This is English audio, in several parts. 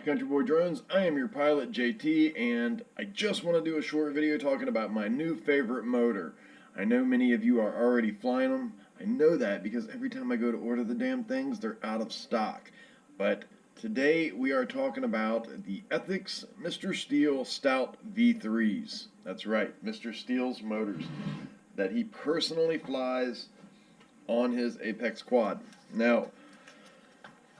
Country Boy Drones. I am your pilot JT, and I just want to do a short video talking about my new favorite motor. I know many of you are already flying them. I know that because every time I go to order the damn things, they're out of stock. But today we are talking about the ETHIX Mr. Steele Stout V3s. That's right, Mr. Steele's motors that he personally flies on his Apex quad. Now,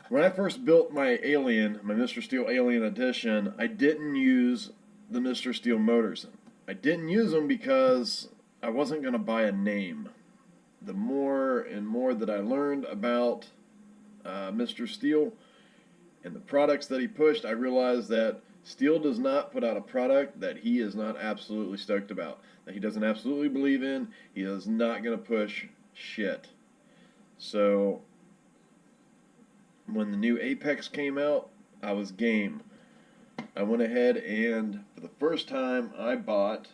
when I first built my Alien, my Mr. Steele Alien Edition, I didn't use the Mr. Steele motors. I didn't use them because I wasn't going to buy a name. The more and more that I learned about Mr. Steele and the products that he pushed, I realized that Steele does not put out a product that he is not absolutely stoked about, that he doesn't absolutely believe in. He is not going to push shit. So when the new Apex came out, I was game. I went ahead and for the first time I bought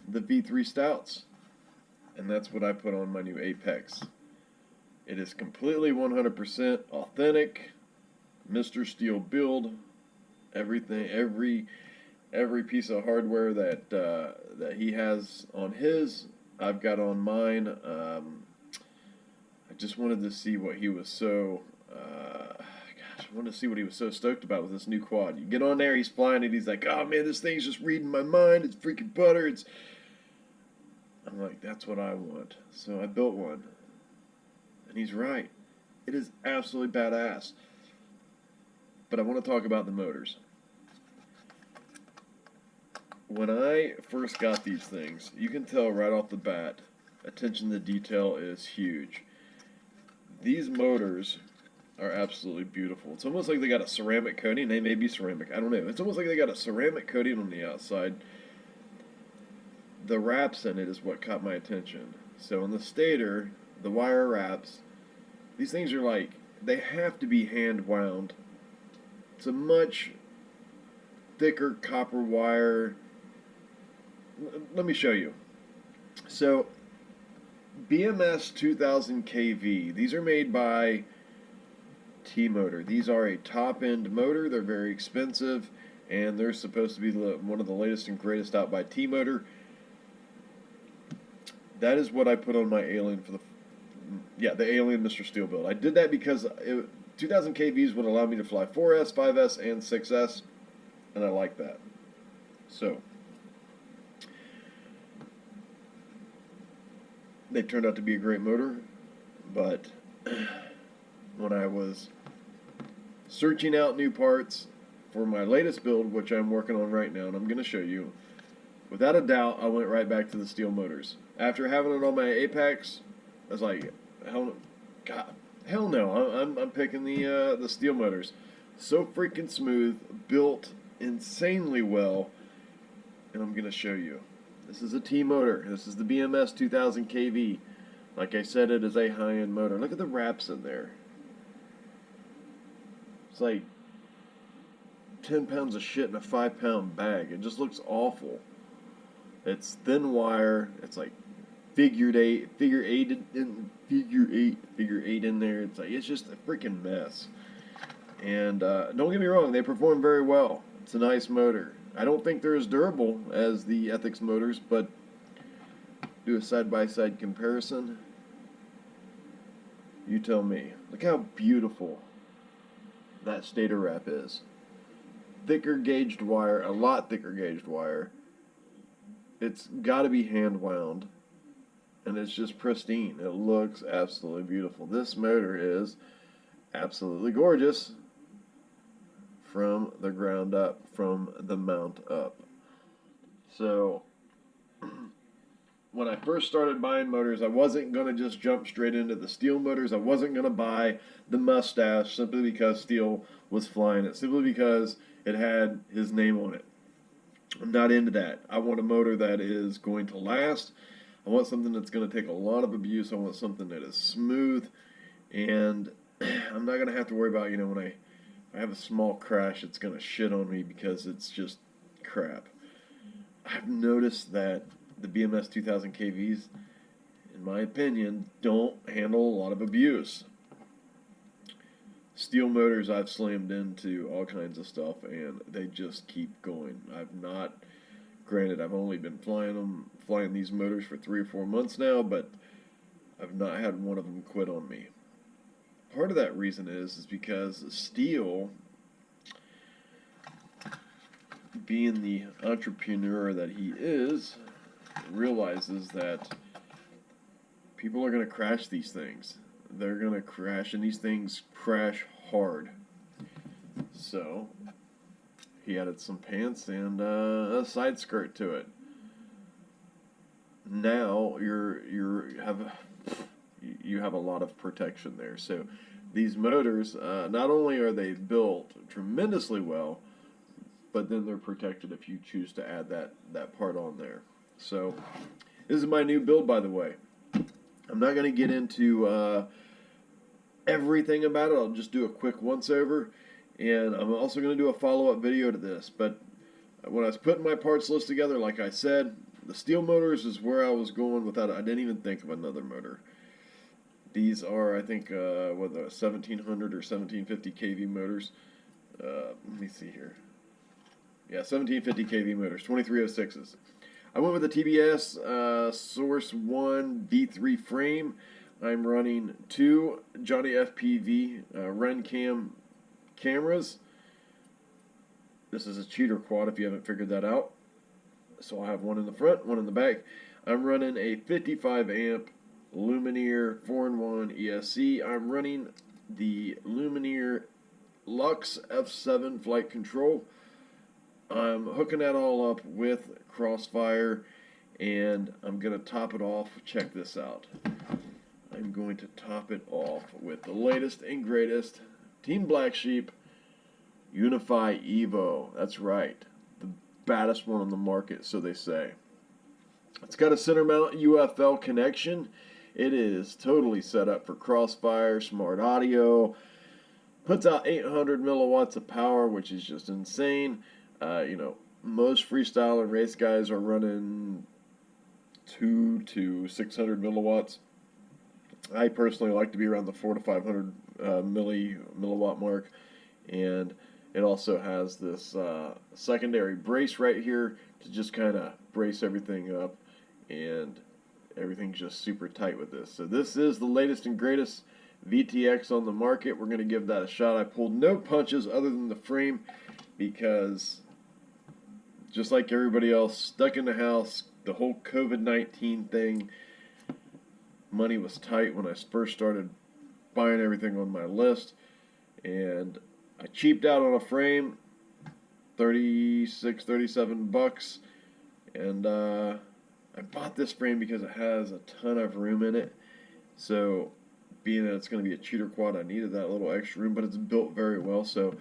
the V3 Stouts, and that's what I put on my new Apex. It is completely 100% authentic Mr. Steele build. Everything, every piece of hardware that that he has on his, I've got on mine. I just wanted to see what he was so, I wanted to see what he was so stoked about with this new quad. You get on there, he's flying it, he's like, oh man, this thing's just reading my mind, it's freaking butter, I'm like, that's what I want. So I built one. And he's right. It is absolutely badass. But I want to talk about the motors. When I first got these things, you can tell right off the bat, attention to detail is huge. These motors are absolutely beautiful. It's almost like they got a ceramic coating. They may be ceramic, I don't know. It's almost like they got a ceramic coating on the outside. The wraps in it is what caught my attention. So on the stator, the wire wraps, these things are like, they have to be hand wound. It's a much thicker copper wire. Let me show you. So BMS 2000 kV, these are made by T-Motor. These are a top-end motor. They're very expensive, and they're supposed to be one of the latest and greatest out by T-Motor. That is what I put on my Alien for the Alien Mr. Steele build. I did that because 2000 kVs would allow me to fly 4S, 5S, and 6S, and I like that. So they turned out to be a great motor, but when I was searching out new parts for my latest build, which I'm working on right now, and I'm going to show you, without a doubt, I went right back to the Steele motors. After having it on my Apex, I was like, hell no, I'm picking the Steele motors. So freaking smooth, built insanely well, and I'm going to show you. This is a T motor. This is the BMS 2000 kV. Like I said, it is a high-end motor. Look at the wraps in there. It's like 10 pounds of shit in a 5-pound bag. It just looks awful. It's thin wire. It's like figure eight in there. It's like, it's just a freaking mess. And don't get me wrong, they perform very well. It's a nice motor. I don't think they're as durable as the ETHIX motors, but do a side-by-side comparison. You tell me. Look how beautiful that stator wrap is. Thicker gauged wire, a lot thicker gauged wire. It's got to be hand wound, and it's just pristine. It looks absolutely beautiful. This motor is absolutely gorgeous from the ground up, from the mount up. So when I first started buying motors, I wasn't going to just jump straight into the Steele motors. I wasn't going to buy the Mustache simply because Steele was flying it, simply because it had his name on it. I'm not into that. I want a motor that is going to last. I want something that's going to take a lot of abuse. I want something that is smooth, and I'm not going to have to worry about, you know, when I have a small crash, it's going to shit on me because it's just crap. I've noticed that the BMS 2000 kVs, in my opinion, don't handle a lot of abuse. Steele motors I've slammed into all kinds of stuff, and they just keep going. Granted, I've only been flying these motors for 3 or 4 months now, but I've not had one of them quit on me. Part of that reason is because Steele, being the entrepreneur that he is, realizes that people are going to crash these things. They're going to crash, and these things crash hard. So he added some pants and a side skirt to it. Now you have a lot of protection there. So these motors, not only are they built tremendously well, but then they're protected if you choose to add that part on there. So this is my new build, by the way. I'm not going to get into everything about it. I'll just do a quick once over, and I'm also going to do a follow-up video to this. But when I was putting my parts list together, like I said, the Steele motors is where I was going without it. I didn't even think of another motor. These are, I think, whether 1700 or 1750 kV motors. Let me see here. Yeah, 1750 kV motors, 2306s. I went with the TBS Source 1 V3 frame. I'm running 2 Johnny FPV RenCam cameras. This is a cheater quad if you haven't figured that out. So I'll have one in the front, one in the back. I'm running a 55 amp Lumenier 4-in-1 ESC. I'm running the Lumenier Lux F7 flight control. I'm hooking that all up with Crossfire, and I'm going to top it off. Check this out. I'm going to top it off with the latest and greatest Team Black Sheep Unify Evo. That's right. The baddest one on the market, so they say. It's got a center mount UFL connection. It is totally set up for Crossfire, smart audio. Puts out 800 milliwatts of power, which is just insane. Most freestyle and race guys are running 2 to 600 milliwatts. I personally like to be around the 400 to 500 milliwatt mark, and it also has this secondary brace right here to just kind of brace everything up, and everything's just super tight with this. So this is the latest and greatest VTX on the market. We're going to give that a shot. I pulled no punches other than the frame because, just like everybody else, stuck in the house, the whole COVID-19 thing, money was tight when I first started buying everything on my list, and I cheaped out on a frame, 36, 37 bucks, and I bought this frame because it has a ton of room in it. So being that it's going to be a cheater quad, I needed that little extra room, but it's built very well. So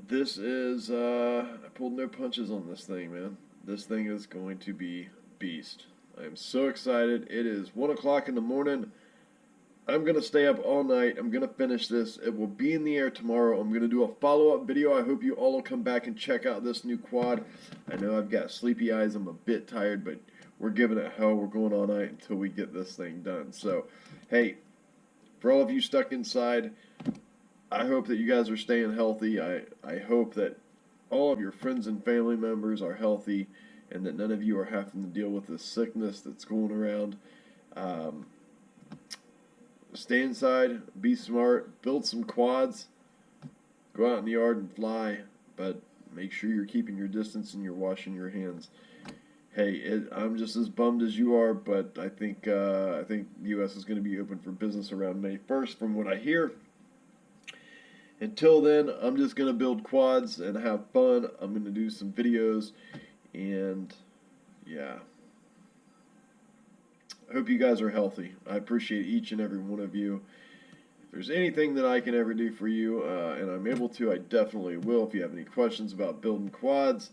this is, I pulled no punches on this thing, man. This thing is going to be beast. I am so excited. It is 1 o'clock in the morning. I'm going to stay up all night. I'm going to finish this. It will be in the air tomorrow. I'm going to do a follow-up video. I hope you all will come back and check out this new quad. I know I've got sleepy eyes. I'm a bit tired, but we're giving it hell. We're going all night until we get this thing done. So, hey, for all of you stuck inside, I hope that you guys are staying healthy. I hope that all of your friends and family members are healthy, and that none of you are having to deal with this sickness that's going around. Stay inside, be smart, build some quads, go out in the yard and fly, but make sure you're keeping your distance and you're washing your hands. Hey, I'm just as bummed as you are, but I think the U.S. is going to be open for business around May 1st from what I hear. Until then, I'm just going to build quads and have fun. I'm going to do some videos, and yeah. I hope you guys are healthy. I appreciate each and every one of you. If there's anything that I can ever do for you, and I'm able to, I definitely will. If you have any questions about building quads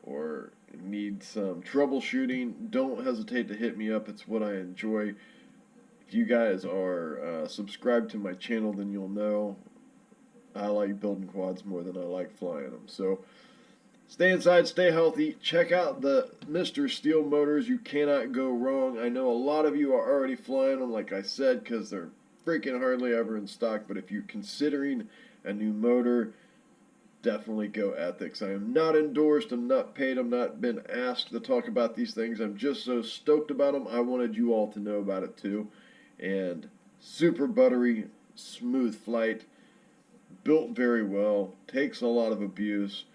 or need some troubleshooting, don't hesitate to hit me up. It's what I enjoy. If you guys are subscribed to my channel, then you'll know I like building quads more than I like flying them. So stay inside, stay healthy. Check out the Mr. Steele motors. You cannot go wrong. I know a lot of you are already flying them, like I said, because they're freaking hardly ever in stock, but if you're considering a new motor, definitely go ETHIX. I am not endorsed, I'm not paid, I'm not been asked to talk about these things. I'm just so stoked about them. I wanted you all to know about it too. And super buttery, smooth flight, built very well, takes a lot of abuse.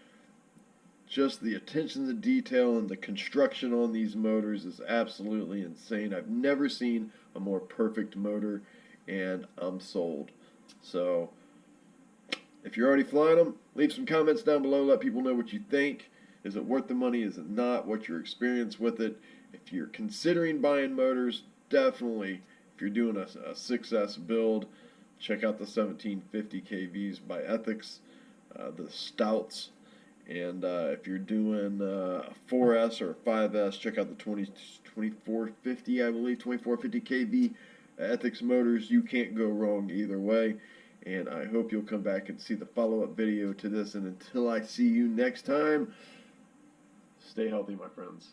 Just the attention to detail and the construction on these motors is absolutely insane. I've never seen a more perfect motor, and I'm sold. So if you're already flying them, leave some comments down below. Let people know what you think. Is it worth the money? Is it not? What's your experience with it? If you're considering buying motors, definitely, if you're doing a 6S build, check out the 1750 KVs by ETHIX, the Stouts. And if you're doing a 4S or a 5S, check out the 2450, I believe, 2450 kV ETHIX motors. You can't go wrong either way. And I hope you'll come back and see the follow-up video to this. And until I see you next time, stay healthy, my friends.